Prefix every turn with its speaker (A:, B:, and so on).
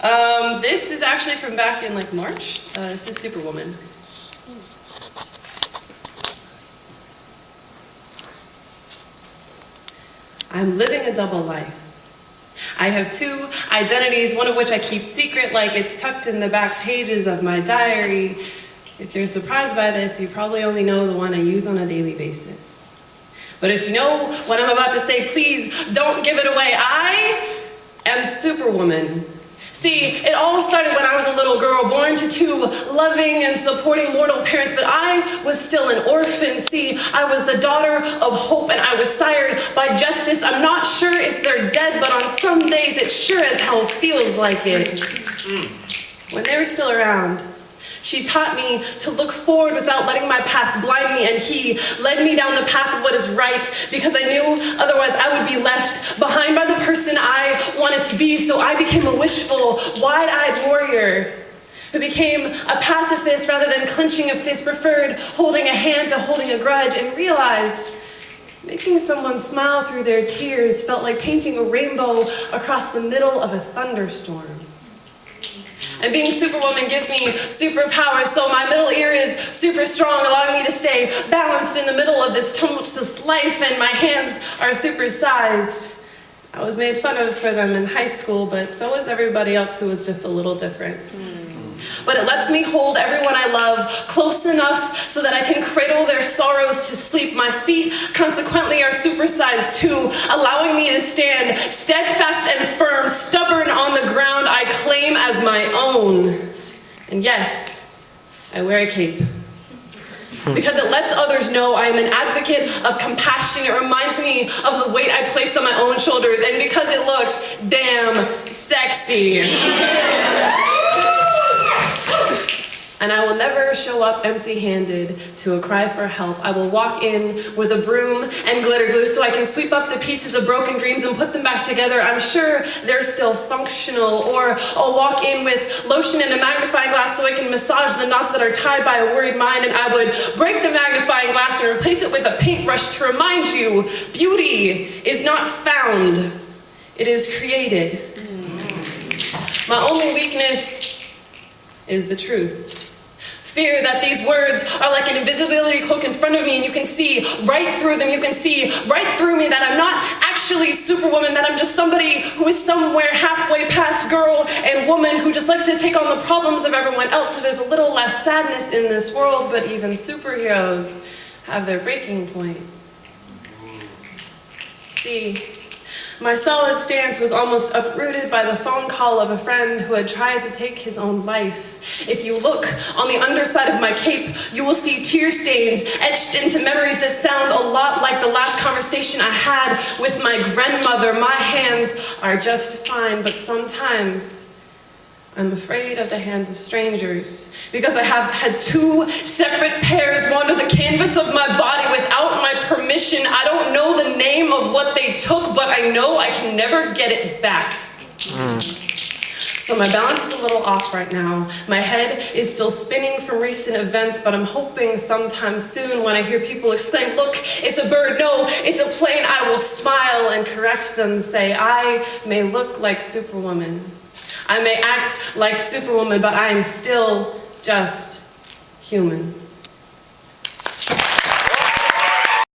A: This is actually from back in like March. This is Superwoman. I'm living a double life. I have two identities, one of which I keep secret, like it's tucked in the back pages of my diary. If you're surprised by this, you probably only know the one I use on a daily basis. But if you know what I'm about to say, please don't give it away. I am Superwoman. See, it all started when I was a little girl, born to two loving and supporting mortal parents, but I was still an orphan. See, I was the daughter of hope, and I was sired by justice. I'm not sure if they're dead, but on some days it sure as hell feels like it. When they were still around, she taught me to look forward without letting my past blind me, and he led me down the path of what is right, because I knew otherwise I would be left behind by the person I wanted to be. So I became a wishful, wide-eyed warrior who became a pacifist rather than clenching a fist, preferred holding a hand to holding a grudge, and realized making someone smile through their tears felt like painting a rainbow across the middle of a thunderstorm. And being Superwoman gives me superpowers, so my middle ear is super strong, allowing me to stay balanced in the middle of this tumultuous life, and my hands are supersized. I was made fun of for them in high school, but so was everybody else who was just a little different. But it lets me hold everyone I love close enough so that I can cradle their sorrows to sleep. My feet, consequently, are supersized too, allowing me to stand steadfast and firm, stubborn on the ground I claim as my own. And yes, I wear a cape, because it lets others know I am an advocate of compassion. It reminds me of the weight I place on my own shoulders, and because it looks damn sexy. And I will never show up empty-handed to a cry for help. I will walk in with a broom and glitter glue so I can sweep up the pieces of broken dreams and put them back together. I'm sure they're still functional. Or I'll walk in with lotion and a magnifying glass so I can massage the knots that are tied by a worried mind, and I would break the magnifying glass and replace it with a paintbrush to remind you, beauty is not found, it is created. My only weakness is the truth. Fear that these words are like an invisibility cloak in front of me, and you can see right through them. You can see right through me that I'm not actually Superwoman, that I'm just somebody who is somewhere halfway past girl and woman who just likes to take on the problems of everyone else, so there's a little less sadness in this world. But even superheroes have their breaking point. See, my solid stance was almost uprooted by the phone call of a friend who had tried to take his own life. If you look on the underside of my cape, you will see tear stains etched into memories that sound a lot like the last conversation I had with my grandmother. My hands are just fine, but sometimes I'm afraid of the hands of strangers, because I have had two separate pairs wander the canvas of my body without my permission. I don't know the name of what they took, but I know I can never get it back. So my balance is a little off right now. My head is still spinning from recent events, but I'm hoping sometime soon when I hear people exclaim, "Look, it's a bird, no, it's a plane," I will smile and correct them, say, I may look like Superwoman. I may act like Superwoman, but I am still just human.